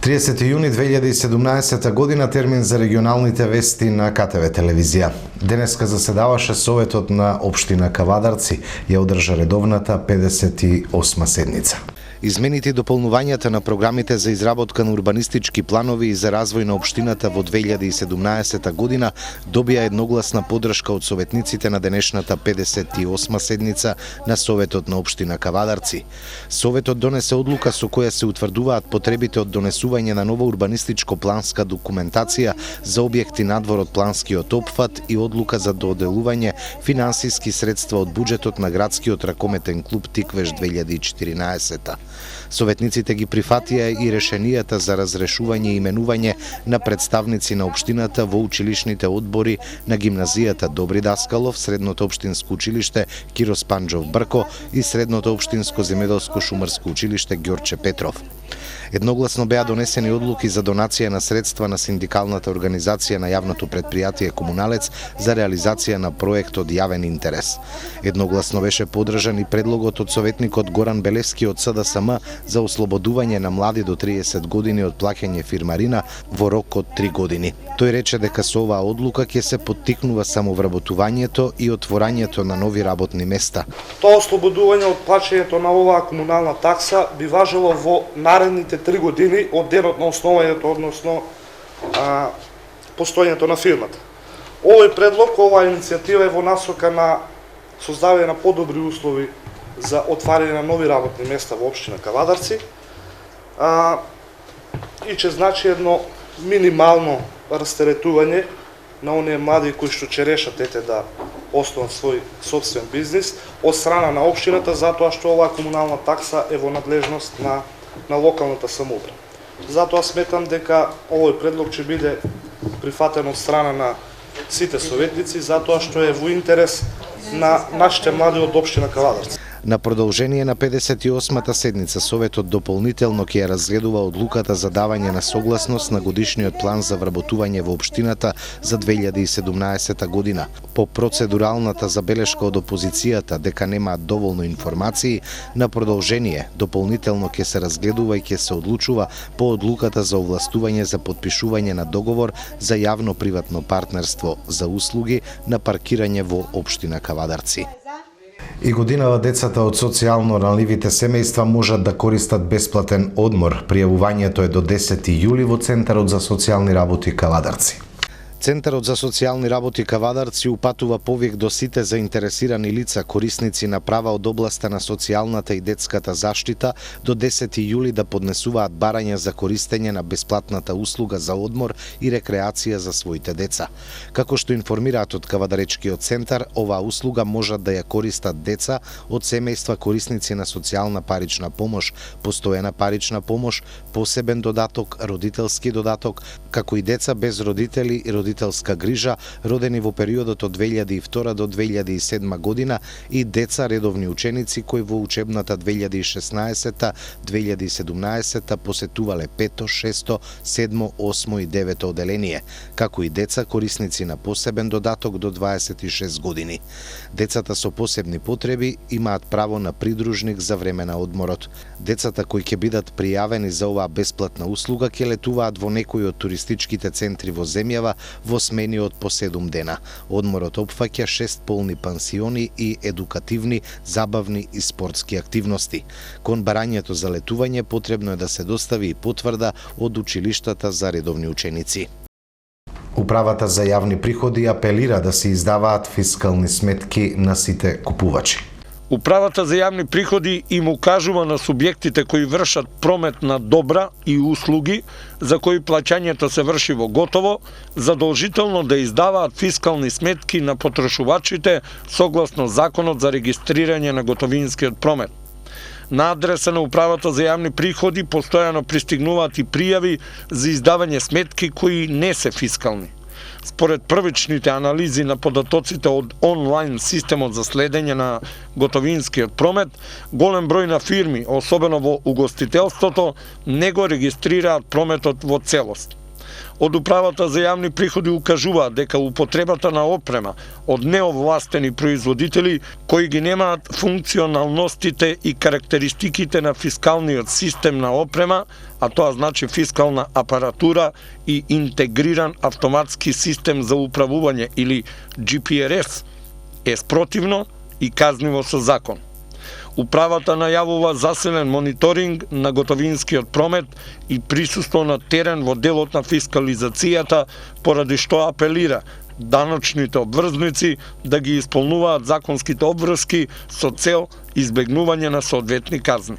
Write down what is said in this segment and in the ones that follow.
30 јуни 2017 година, термин за регионалните вести на КТВ телевизија. Денеска заседаваше Советот на општина Кавадарци, ја одржа редовната 58 седница. Измените и дополнувањата на програмите за изработка на урбанистички планови и за развој на општината во 2017 година добија едногласна подршка од советниците на денешната 58 седница на Советот на општина Кавадарци. Советот донесе одлука со која се утврдуваат потребите од донесување на нова урбанистичко планска документација за објекти надвор од планскиот опфат и одлука за доделување финансиски средства од буџетот на градскиот ракометен клуб Тиквеш 2014. Советниците ги прифатија и решенијата за разрешување и именување на представници на општината во училишните одбори на гимназијата Добри Даскалов, Средното општинско училиште Киро Спанџов Брко и Средното општинско земјоделско шумарско училиште Ѓорче Петров. Едногласно беа донесени одлуки за донација на средства на синдикалната организација на јавното предпријатие Комуналец за реализација на проект од јавен интерес. Едногласно беше поддржан и предлогот од советникот Горан Белевски од СДСМ за ослободување на млади до 30 години од плаќање фирмарина во рок од 3 години. Тој рече дека со оваа одлука ќе се поттикнува самовработувањето и отворањето на нови работни места. Тоа ослободување од плаќањето на оваа комунална такса би важело во наредните 3 години од денот на основањето, односно постојањето на фирмата. Овој предлог, оваа иницијатива е во насока на создавање на подобри услови за отварање на нови работни места во општина Кавадарци и че значи едно минимално растеретување на оние млади кои што ќе решат да основат свој сопствен бизнис од страна на општината, затоа што оваа комунална такса е во надлежност на локалната самоуправа. Затоа сметам дека овој предлог ќе биде прифатен од страна на сите советници, затоа што е во интерес на нашите млади од општина Кавадарци. На продолжение на 58-та седница Советот дополнително ќе ја разгледува одлуката за давање на согласност на годишниот план за вработување во општината за 2017 година. По процедуралната забелешка од опозицијата дека немаат доволно информации, на продолжение дополнително ќе се разгледува и ќе се одлучува по одлуката за овластување за подпишување на договор за јавно-приватно партнерство за услуги на паркирање во општина Кавадарци. И годинава децата од социјално ранливите семејства можат да користат бесплатен одмор. Пријавувањето е до 10 јули во Центарот за социјални работи Кавадарци. Центарот за социјални работи Кавадарци упатува повик до сите заинтересирани лица, корисници на права од областа на социјалната и детската заштита, до 10 јули да поднесуваат барања за користење на бесплатната услуга за одмор и рекреација за своите деца. Како што информираат од Кавадаречкиот центар, оваа услуга можат да ја користат деца од семејства корисници на социјална парична помош, постојана парична помош, посебен додаток, родителски додаток, како и деца без родители и родителска грижа, родени во периодот од 2002 до 2007 година и деца редовни ученици кои во учебната 2016-2017 посетувале 5, 6, 7, 8 и 9 оделение, како и деца корисници на посебен додаток до 26 години. Децата со посебни потреби имаат право на придружник за време на одморот. Децата кои ќе бидат пријавени за оваа бесплатна услуга ќе летуваат во некои од туристичките центри во земјава во смени од по 7 дена. Одморот опфаќа 6 полни пансиони и едукативни, забавни и спортски активности. Кон барањето за летување потребно е да се достави и потврда од училиштата за редовни ученици. Управата за јавни приходи апелира да се издаваат фискални сметки на сите купувачи. Управата за јавни приходи им укажува на субјектите кои вршат промет на добра и услуги, за кои плаќањето се врши во готово, задолжително да издаваат фискални сметки на потрошувачите согласно Законот за регистрирање на готовинскиот промет. На адреса на Управата за јавни приходи постојано пристигнуваат и пријави за издавање сметки кои не се фискални. Според првичните анализи на податоците од онлайн системот за следење на готовинскиот промет, голем број на фирми, особено во угостителството, не го регистрираат прометот во целост. Од управата за јавни приходи укажуваат дека употребата на опрема од неовластени производители кои ги немаат функционалностите и карактеристиките на фискалниот систем на опрема, а тоа значи фискална апаратура и интегриран автоматски систем за управување или GPRS, е спротивно и казниво со закон. Управата најавува засилен мониторинг на готовинскиот промет и присуство на терен во делот на фискализацијата, поради што апелира даночните обврзници да ги исполнуваат законските обврски со цел избегнување на соодветни казни.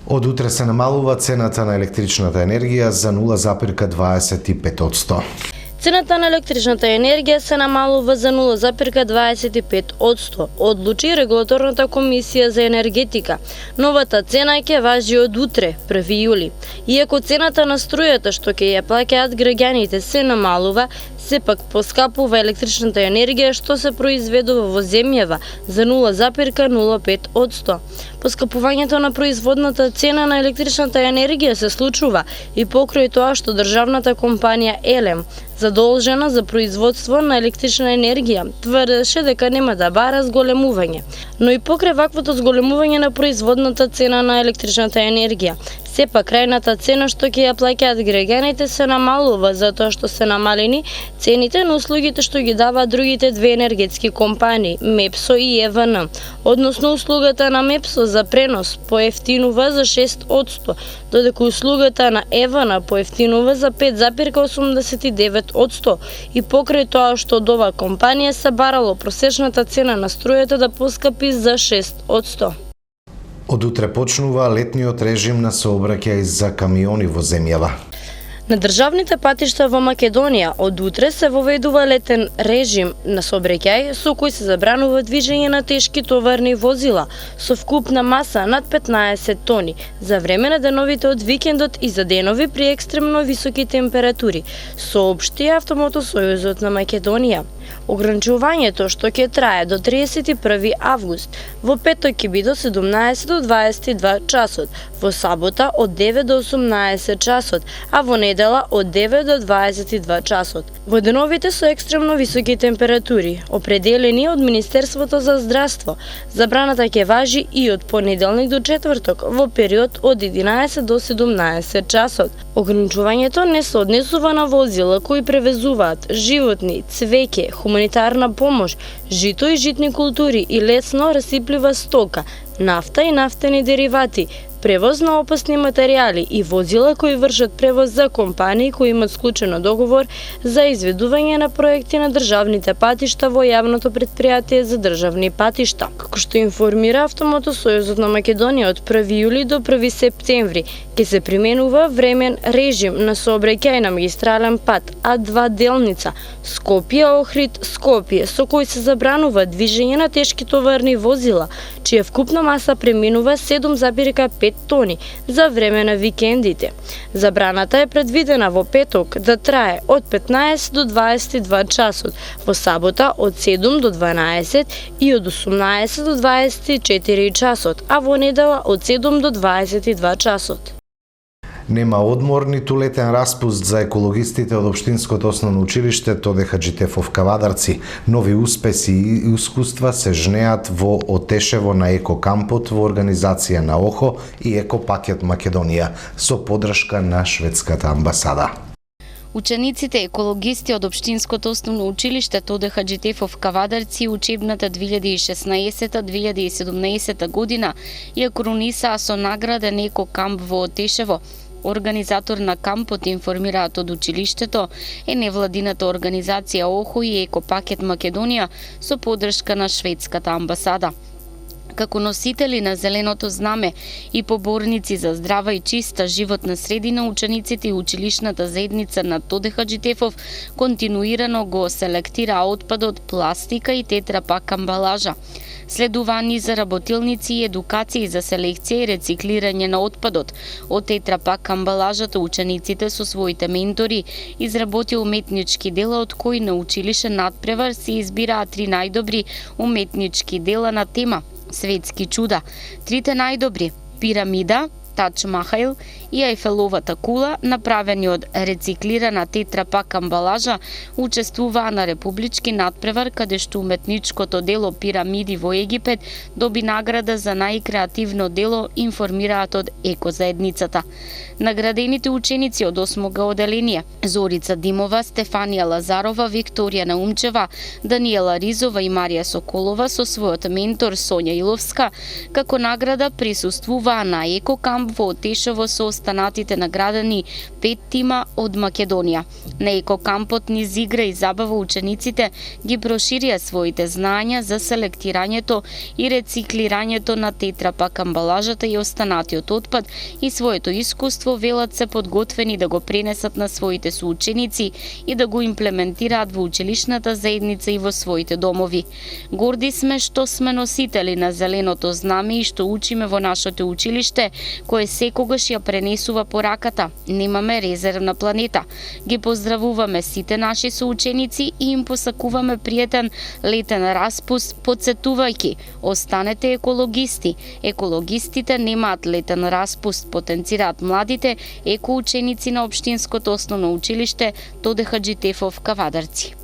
Од утре се намалува цената на електричната енергија за 0,25%. Цената на електричната енергија се намалува за 0,25%, одлучи Регулаторната комисија за енергетика. Новата цена ќе важи од утре, 1 јули. Иако цената на струјата што ќе ја плаќаат граѓаните се намалува, сепак поскапува електричната енергија што се произведува во земјава за 0,05%. Поскапувањето на производната цена на електричната енергија се случува и покрај тоа што државната компанија Елем, задолжена за производство на електрична енергија, тврдеше дека нема да бара зголемување. Но и покрај ваквото зголемување на производната цена на електричната енергија, сепак крајната цена што ќе ја плаќаат граѓаните се намалува затоа што се намалени цените на услугите што ги даваат другите две енергетски компании, Мепсо и ЕВН. Односно услугата на Мепсо за пренос поевтинува за 6%, додека услугата на ЕВН поевтинува за 5,89%. И покрај тоа што од оваа компанија се барало просечната цена на струјата да поскапи за 6%. Од утре почнува летниот режим на сообраќај за камиони во земјава. На државните патишта во Македонија од утре се воведува летен режим на сообраќај со кој се забранува движење на тешки товарни возила со вкупна маса над 15 тони за време на деновите од викендот и за денови при екстремно високи температури, соопшти Автомотосојузот на Македонија. Ограничувањето што ќе трае до 31 август, во петок ќе биде од 17 до 22 часот, во сабота од 9 до 18 часот, а во недела од 9 до 22 часот. Во деновите со екстремно високи температури, определени од Министерството за здравство, забраната ќе важи и од понеделник до четврток во период од 11 до 17 часот. Ограничувањето не се однесува на возила кои превезуваат животни, цвеќе, хуманитарна помош, жито и житни култури и лесно расиплива стока, нафта и нафтени деривати, превоз на опасни материјали и возила кои вршат превоз за компании кои имат склучено договор за изведување на проекти на државните патишта во јавното претпријатие за државни патишта. Како што информира Автомотосојузот на Македонија, од 1 јули до 1 септември ќе се применува времен режим на сообраќај на магистрален пат А2 делница Скопје-Охрид-Скопје, со кој се забранува движење на тешки товарни возила, чија вкупна маса преминува 7,5 тони за време на викендите. Забраната е предвидена во петок да трае од 15 до 22 часот, во сабота од 7 до 12 и од 18 до 24 часот, а во недела од 7 до 22 часот. Нема одмор ниту летен распуст за екологистите од Општинското основно училиште Тоде Хаџитефов Кавадарци. Нови успеси и искуства се жнеат во Отешево на екокампот во организација на ОХО и Екопакет Македонија со поддршка на шведската амбасада. Учениците екологисти од Општинското основно училиште Тоде Хаџитефов Кавадарци учебната 2016-2017 година ја коронисаа со награден екокамп во Отешево. Организатор на кампот, информираат од училиштето, е невладината организација ОХО и Екопакет Македонија со поддршка на шведската амбасада. Како носители на зеленото знаме и поборници за здрава и чиста животна средина, учениците и училишната заедница на Тоде Хаџитефов континуирано го селектира отпадот пластика и тетрапак амбалажа. Следува за работилници и едукации за селекција и рециклирање на отпадот. Од тетрапак амбалажата учениците со своите ментори изработија уметнички дела од кои на училишен надпревар се избираа 3 најдобри уметнички дела на тема светски чуда. Трите најдобри: пирамида, Тач Махайл и Ајфеловата кула, направени од рециклирана тетрапак амбалажа, учествуваа на републички надпревар каде што уметничкото дело Пирамиди во Египет доби награда за најкреативно дело, информираат од екозаедницата. Наградените ученици од 8 оделение Зорица Димова, Стефанија Лазарова, Викторија Наумчева, Даниела Ризова и Марија Соколова со својот ментор Сонја Иловска, како награда присуствуваа на екокамп во Отешево со останатите наградени 5 тима од Македонија. На екокампот низ игра и забава учениците ги проширија своите знаења за селектирањето и рециклирањето на тетрапак амбалажата и останатиот отпад и своето искуство велат се подготвени да го пренесат на своите соученици и да го имплементираат во училишната заедница и во своите домови. Горди сме што сме носители на зеленото знаме и што учиме во нашето училиште, кое секогаш ја пренесува пораката: немаме резервна планета. Ги поздравуваме сите наши соученици и им посакуваме пријатен летен распуст, потсетувајќи: останете екологисти. Екологистите немаат летен распуст, потенцираат младите екоученици на Општинското основно училиште Тоде Хаџитефов Кавадарци.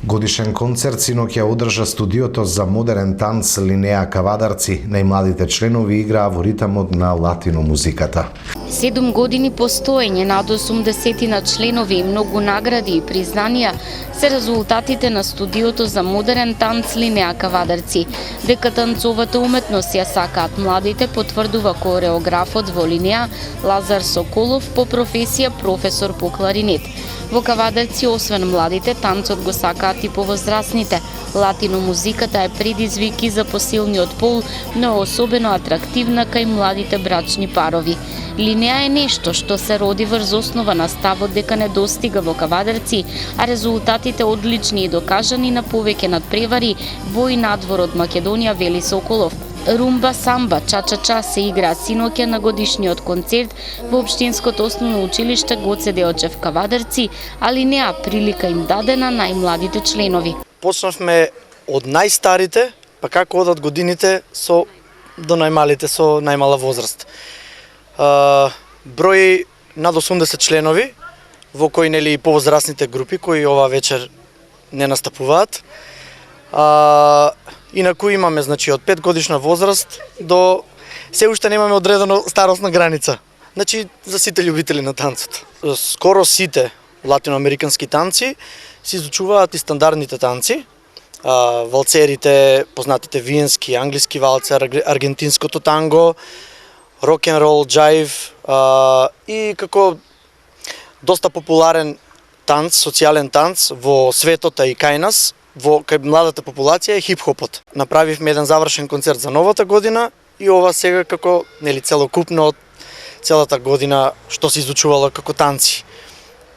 Годишен концерт синоќ ја одржа студиото за модерен танц Линеа Кавадарци. Најмладите членови играа во ритамот на латино музиката. 7 години постоење, над 80 на членови и многу награди и признанија се резултатите на студиото за модерен танц Линеа Кавадарци. Дека танцовата уметност ја сакаат младите, потврдува кореографот во Линеа Лазар Соколов, по професија професор по кларинет. Во Кавадарци, освен младите, танцот го сакаат и повозрасните. Латино музиката е предизвик и за посилниот пол, но е особено атрактивна кај младите брачни парови. Линеа е нешто што се роди врз основа на ставот дека не достига во Кавадарци, а резултатите одлични и докажани на повеќе надпревари во и надвор од Македонија, вели Соколов. Румба, самба, ча-ча-ча се играа синоќа на годишниот концерт во Општинското основно училиште Гоце Делчев Кавадарци, а Линеа прилика им дадена најмладите членови. Почнавме од најстарите, па како одат годините до најмалите со најмала возраст. Број над 80 членови, во кои нели повозрастните групи кои ова вечер не настапуваат. Инаку имаме, значи, од 5 годишна возраст до се уште немаме одредено старосна граница. Значи, за сите љубители на танцот. Скоро сите латиноамерикански танци се изучуваат и стандардните танци. Валцерите, познатите виенски, англиски валцер, аргентинското танго, рок-н-рол, джаив и како доста популарен танц, социјален танц во светот и кај нас, кај младата популација е хип-хопот. Направивме еден завршен концерт за новата година и ова сега како целокупно од целата година што се изучувало како танци.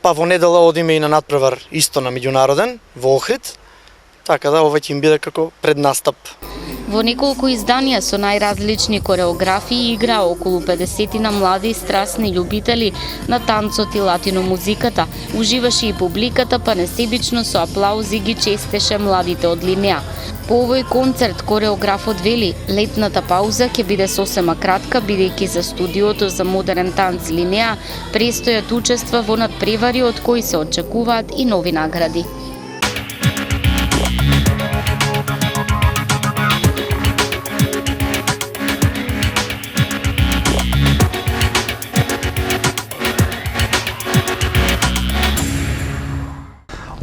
Па во недела одиме и на надпревар исто на меѓународен во Охрид, така да ова ќе им биде како преднастап. Во неколку изданија со најразлични кореографии играа околу 50 на млади и страстни љубители на танцот и латино музиката. Уживаше и публиката, па несебично со аплаузи ги честеше младите од Линеа. По овој концерт кореографот вели: летната пауза ќе биде сосема кратка, бидејќи за студиото за модерен танц Линеа престојат учества во надпревари од кои се очекуваат и нови награди.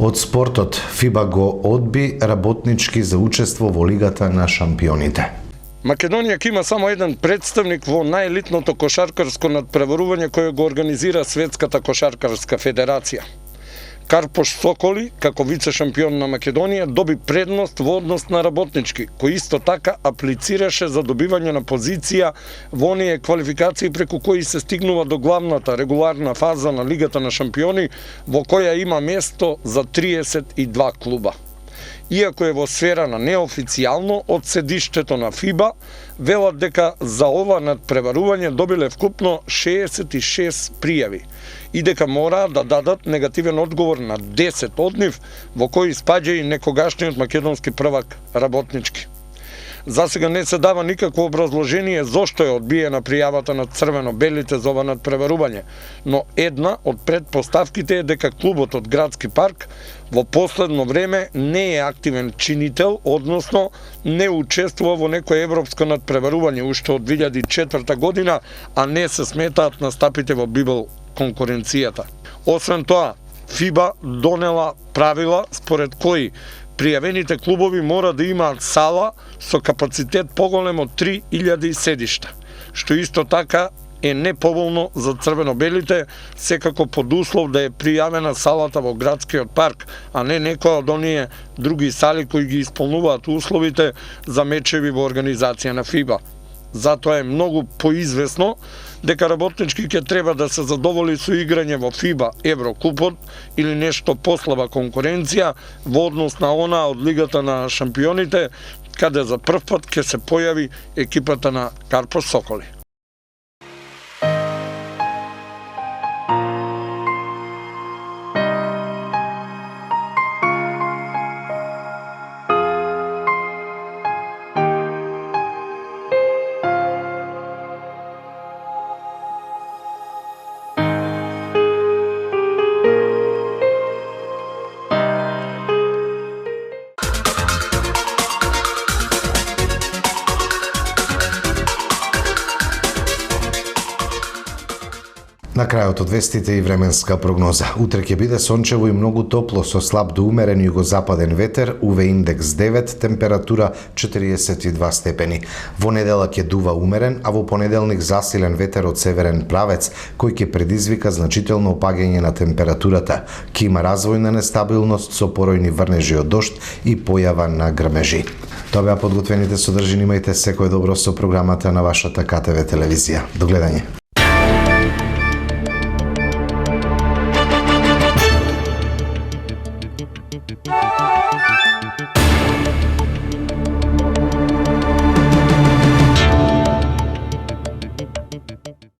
Од спортот, ФИБА го одби работнички за учество во Лигата на шампионите. Македонија ќе има само еден представник во најелитното кошаркарско надпреварување кое го организира Светската кошаркарска федерација. Карпош Соколи, како вице-шампион на Македонија, доби предност во однос на работнички, кој исто така аплицираше за добивање на позиција во оние квалификации преку кои се стигнува до главната регуларна фаза на Лигата на шампиони, во која има место за 32 клуба. Иако е во сфера на неофицијално, од седиштето на ФИБА, велат дека за ова надпреварување добиле вкупно 66 пријави и дека мора да дадат негативен одговор на 10 од нив, во кои спаѓа и некогашниот македонски првак работнички. За сега не се дава никакво образложение зошто е одбиена пријавата на црвено-белите за ова надпреварување, но една од предпоставките е дека клубот од Градски парк во последно време не е активен чинител, односно не учествува во некој европско надпреварување уште од 2004 година, а не се сметаат настапите во библ конкуренцијата. Освен тоа, ФИБА донела правила според кои пријавените клубови мора да имаат сала со капацитет поголем од 3000 седишта, што исто така е неповолно за црвено-белите, секако под услов да е пријавена салата во Градскиот парк, а не некоја од оние други сали кои ги исполнуваат условите за мечеви во организација на ФИБА. Затоа е многу поизвестно дека работнички ќе треба да се задоволи со играње во ФИБА Еврокупот или нешто послаба конкуренција во однос на она од Лигата на шампионите, каде за прв пат ќе се појави екипата на Карпос Соколи. На крајот од вестите и временска прогноза. Утре ќе биде сончево и многу топло со слаб до умерен југозападен ветер, УВ индекс 9, температура 42 степени. Во недела ќе дува умерен, а во понеделник засилен ветер од северен правец, кој ќе предизвика значително опаѓање на температурата. Ќе има развојна нестабилност со поројни врнежи од дожд и појава на грмежи. Тоа беа подготвените содржини. Имајте секое добро со програмата на вашата КТВ телевизија. До гледање. Thank you.